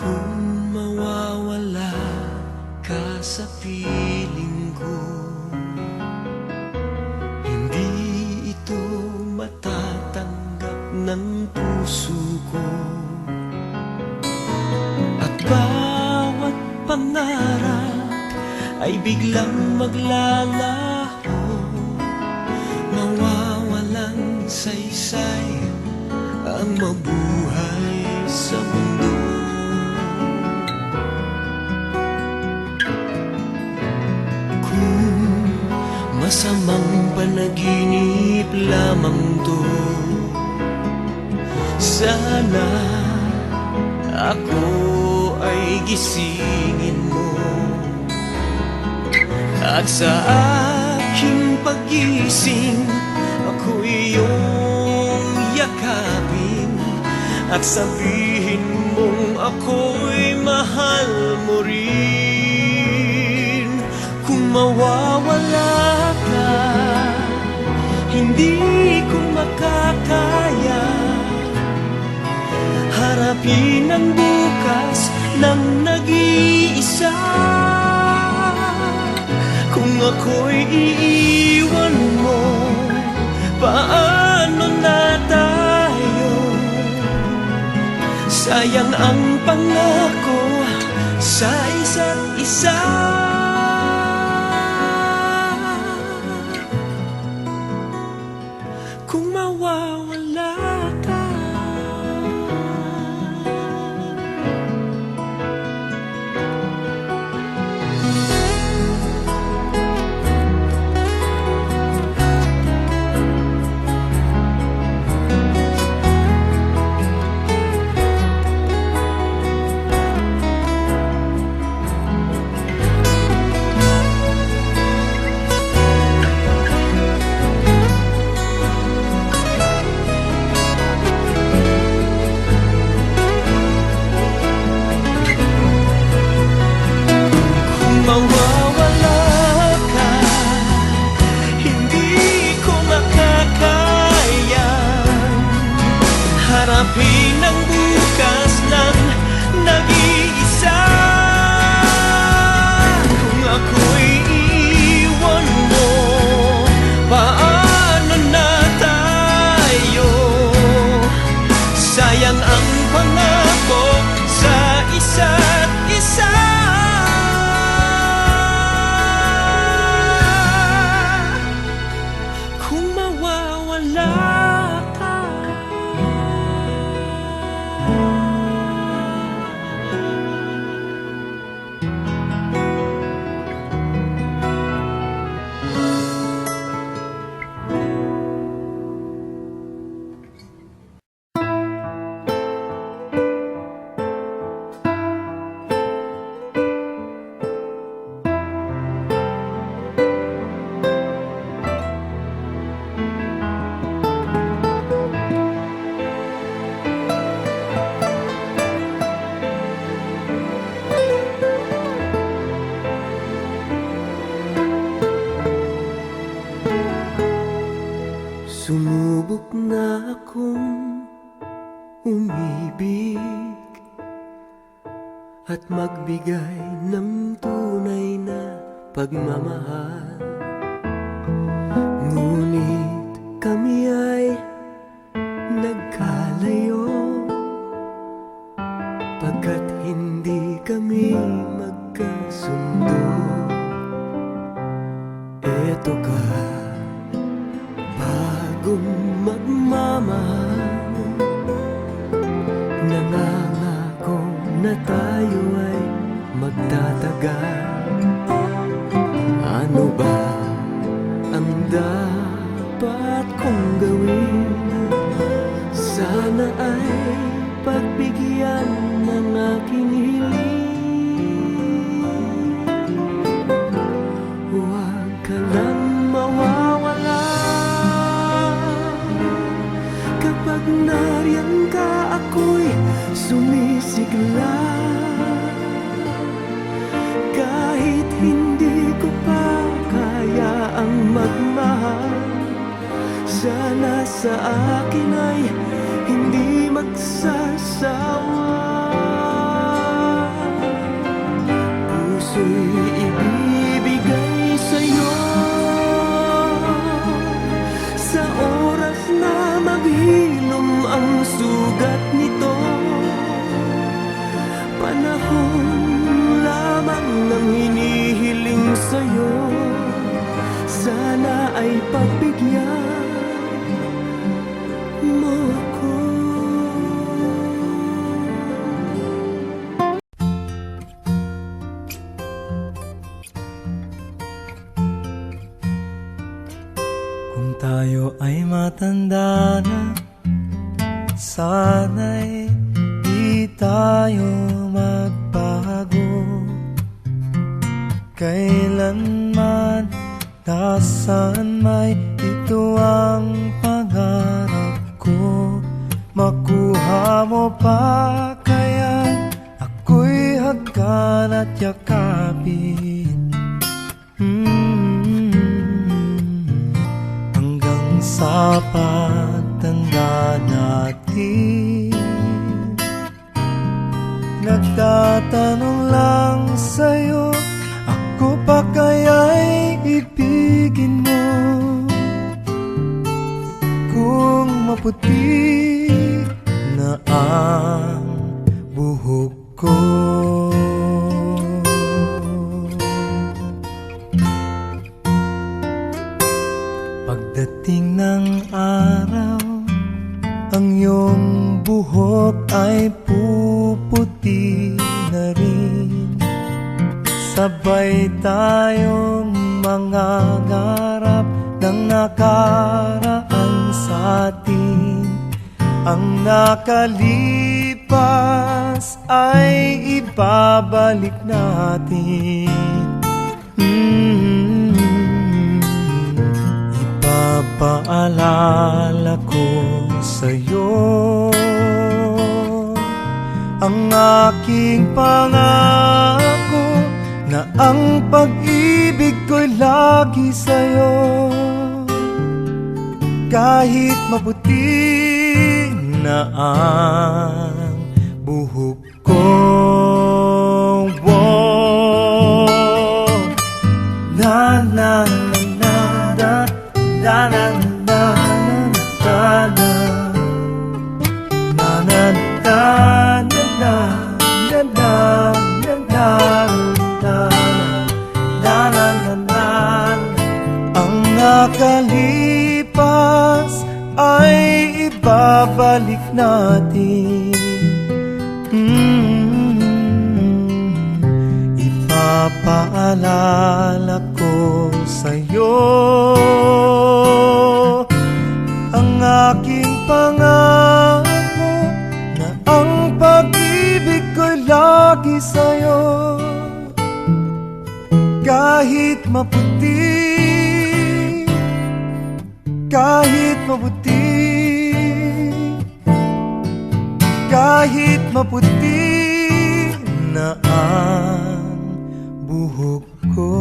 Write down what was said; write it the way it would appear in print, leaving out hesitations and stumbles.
Kung mawawala ka sa piling ko, hindi ito matatanggap ng puso ko. At bawat pangarap ay biglang maglalaho, mawawalang saysay ang mabuhay sa mundo. Masamang panaginip lamang to, sana ako ay gisingin mo. At sa aking pagising, ako'y iyong yakapin at sabihin mong ako'y mahal mo rin. Kung mawawala ka, hindi ko makakaya harapin ang bukas ng nag-iisa. Kung ako'y iiwan mo, paano na tayo? Sayang ang pangako sa isa't isa. Kung mawawala ka, mawawala ka, hindi ko makakaya harapin ang bukas ng nag-iisa. Kung ako'y iiwan mo, paano na tayo? Sayang ang pangako sa isa't isa. Sumubok na akong umibig at magbigay ng tunay na pagmamahal. Ngunit kami ay nagkalayo pagkat hindi kami magkasundo. Eto ka, bagong magmamahal, nangangako na tayo ay magtatagal. Ano ba ang dapat kong gawin? Sana ay pagbigyan ng aking hiling. sa akin ay hindi magsasawa. Puso'y ibibigay sa'yo sa oras na maghilom ang sugat nito. Panahon lamang ang hinihiling sa'yo, sana ay pagbigyan mo ako. Kung tayo ay matanda na, sana'y di tayo magbago. Kailanman, nasaan may ito ang pangarap ko. Makuha mo pa kaya ako'y hagkan at yakapin. Hanggang sa pagtanda natin, nagtatanong lang sa'yo, ako pa kaya'y ibigin mo? Kung maputi na ang buhok ko, pagdating ng araw, ang iyong buhok ay puputi na rin. Sabay tayong mangangarap ng nakaraan sa atin. Ang nakalipas ay ibabalik natin. Ipapaalala ko sa'yo ang aking pangako, na ang pag-ibig ko'y lagi sa'yo. Kahit maputi na ang buhok ko, na na na na na na na na na ang nakalipas ay ibabalik natin. Ipapaalala ko sa'yo ang aking pangako, na ang pag-ibig ko'y lagi sa'yo. Kahit maputi, kahit maputi, kahit maputi na ang buhok ko.